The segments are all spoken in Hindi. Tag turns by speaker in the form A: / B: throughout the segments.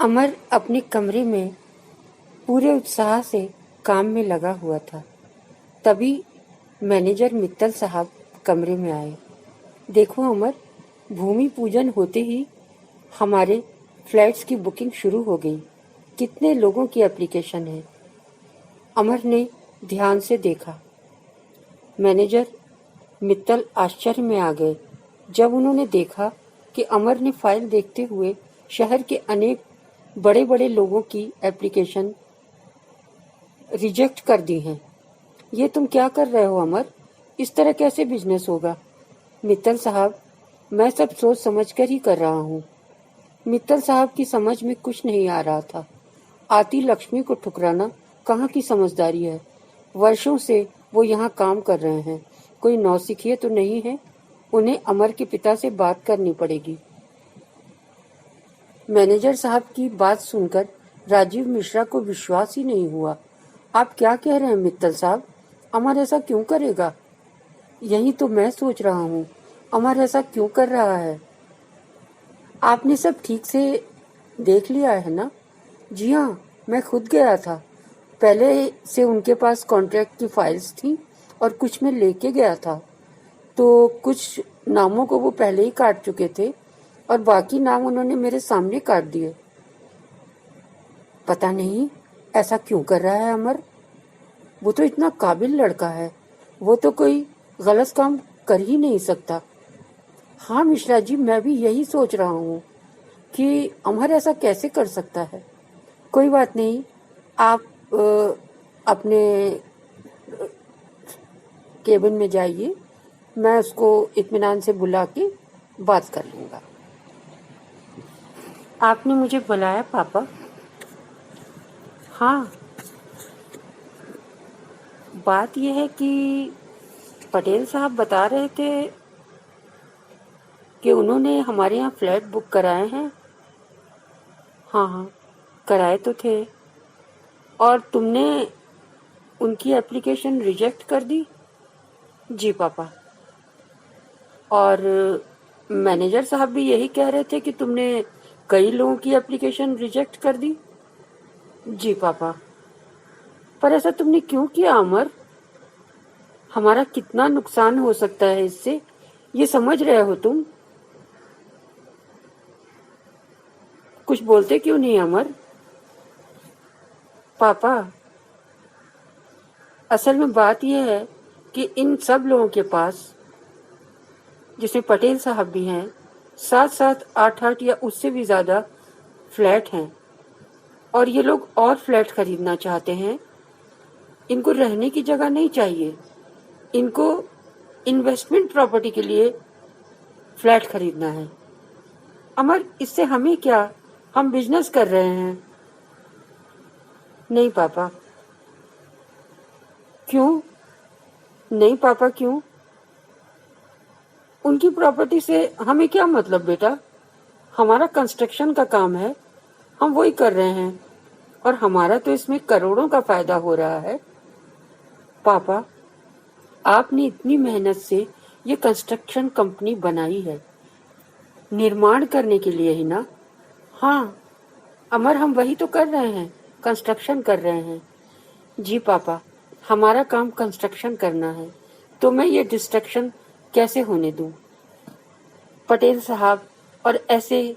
A: अमर अपने कमरे में पूरे उत्साह से काम में लगा हुआ था। तभी मैनेजर मित्तल साहब कमरे में आए। देखो अमर, भूमि पूजन होते ही हमारे फ्लैट्स की बुकिंग शुरू हो गई। कितने लोगों की एप्लीकेशन है। अमर ने ध्यान से देखा। मैनेजर मित्तल आश्चर्य में आ गए जब उन्होंने देखा कि अमर ने फाइल देखते हुए शहर के अनेक बड़े बड़े लोगों की एप्लीकेशन रिजेक्ट कर दी हैं। ये तुम क्या कर रहे हो अमर? इस तरह कैसे बिजनेस होगा? मित्तल साहब, मैं सब सोच समझ कर ही कर रहा हूँ। मित्तल साहब की समझ में कुछ नहीं आ रहा था। आती लक्ष्मी को ठुकराना कहाँ की समझदारी है। वर्षों से वो यहाँ काम कर रहे हैं, कोई नौसिखिए तो नहीं है। उन्हें अमर के पिता से बात करनी पड़ेगी। मैनेजर साहब की बात सुनकर राजीव मिश्रा को विश्वास ही नहीं हुआ। आप क्या कह रहे हैं मित्तल साहब? अमर ऐसा क्यों करेगा? यही तो मैं सोच रहा हूँ, अमर ऐसा क्यों कर रहा है? आपने सब ठीक से देख लिया है ना? जी हाँ, मैं खुद गया था। पहले से उनके पास कॉन्ट्रैक्ट की फाइल्स थी और कुछ मैं लेके गया था। तो कुछ नामों को वो पहले ही काट चुके थे और बाकी नाम उन्होंने मेरे सामने काट दिए। पता नहीं ऐसा क्यों कर रहा है अमर। वो तो इतना काबिल लड़का है, वो तो कोई गलत काम कर ही नहीं सकता। हाँ मिश्रा जी, मैं भी यही सोच रहा हूँ कि अमर ऐसा कैसे कर सकता है। कोई बात नहीं, आप अपने केबिन में जाइए, मैं उसको इत्मीनान से बुला के बात कर लूँगा। आपने मुझे बुलाया पापा? हाँ, बात यह है कि पटेल साहब बता रहे थे कि उन्होंने हमारे यहाँ फ्लैट बुक कराए हैं। हाँ हाँ, कराए तो थे। और तुमने उनकी एप्लीकेशन रिजेक्ट कर दी? जी पापा। और मैनेजर साहब भी यही कह रहे थे कि तुमने कई लोगों की एप्लीकेशन रिजेक्ट कर दी? जी पापा। पर ऐसा तुमने क्यों किया अमर? हमारा कितना नुकसान हो सकता है इससे, ये समझ रहे हो तुम? कुछ बोलते क्यों नहीं अमर? पापा, असल में बात यह है कि इन सब लोगों के पास, जिसमें पटेल साहब भी हैं, 7-7, 8-8 या उससे भी ज्यादा फ्लैट हैं और ये लोग और फ्लैट खरीदना चाहते हैं। इनको रहने की जगह नहीं चाहिए, इनको इन्वेस्टमेंट प्रॉपर्टी के लिए फ्लैट खरीदना है। अमर, इससे हमें क्या? हम बिजनेस कर रहे हैं। नहीं पापा। क्यों नहीं पापा, क्यों? उनकी प्रॉपर्टी से हमें क्या मतलब बेटा? हमारा कंस्ट्रक्शन का काम है, हम वही कर रहे हैं और हमारा तो इसमें करोड़ों का फायदा हो रहा है। पापा, आपने इतनी मेहनत से ये कंस्ट्रक्शन कंपनी बनाई है, निर्माण करने के लिए ही ना? हाँ अमर, हम वही तो कर रहे हैं, कंस्ट्रक्शन कर रहे हैं। जी पापा, हमारा काम कंस्ट्रक्शन करना है, तो मैं ये डिस्ट्रक्शन कैसे होने दूं? पटेल साहब और ऐसे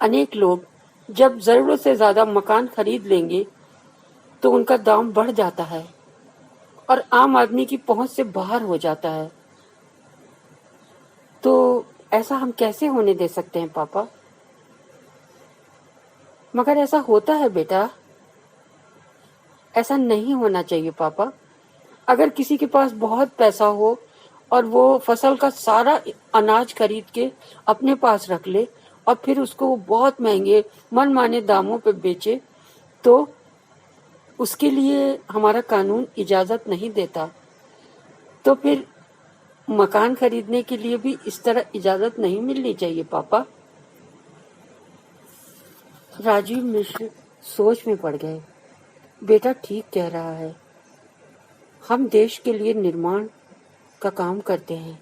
A: अनेक लोग जब जरूरत से ज्यादा मकान खरीद लेंगे तो उनका दाम बढ़ जाता है और आम आदमी की पहुंच से बाहर हो जाता है। तो ऐसा हम कैसे होने दे सकते हैं पापा? मगर ऐसा होता है बेटा, ऐसा नहीं होना चाहिए पापा। अगर किसी के पास बहुत पैसा हो और वो फसल का सारा अनाज खरीद के अपने पास रख ले और फिर उसको बहुत महंगे मनमाने दामों पे बेचे, तो उसके लिए हमारा कानून इजाजत नहीं देता। तो फिर मकान खरीदने के लिए भी इस तरह इजाजत नहीं मिलनी चाहिए पापा। राजीव मिश्र सोच में पड़ गए। बेटा ठीक कह रहा है, हम देश के लिए निर्माण का काम करते हैं,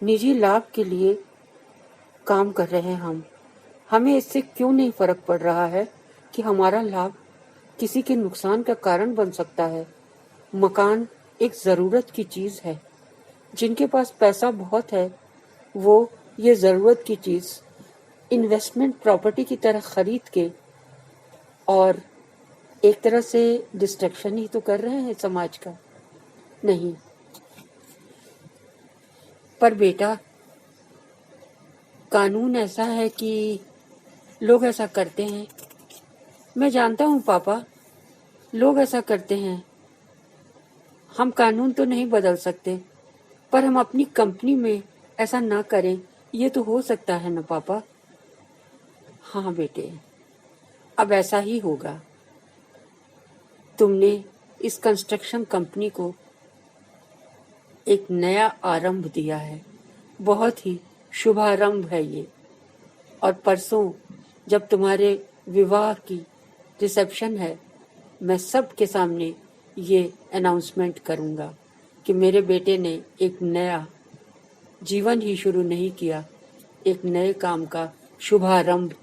A: निजी लाभ के लिए काम कर रहे हैं हम। हमें इससे क्यों नहीं फर्क पड़ रहा है कि हमारा लाभ किसी के नुकसान का कारण बन सकता है। मकान एक जरूरत की चीज है। जिनके पास पैसा बहुत है वो ये जरूरत की चीज इन्वेस्टमेंट प्रॉपर्टी की तरह खरीद के और एक तरह से डिस्ट्रैक्शन ही तो कर रहे हैं समाज का। नहीं, पर बेटा कानून ऐसा है कि लोग ऐसा करते हैं। मैं जानता हूँ पापा, लोग ऐसा करते हैं। हम कानून तो नहीं बदल सकते, पर हम अपनी कंपनी में ऐसा ना करें, ये तो हो सकता है ना पापा। हाँ बेटे, अब ऐसा ही होगा। तुमने इस कंस्ट्रक्शन कंपनी को एक नया आरंभ दिया है, बहुत ही शुभारंभ है ये। और परसों जब तुम्हारे विवाह की रिसेप्शन है, मैं सबके सामने ये अनाउंसमेंट करूंगा कि मेरे बेटे ने एक नया जीवन ही शुरू नहीं किया, एक नए काम का शुभारंभ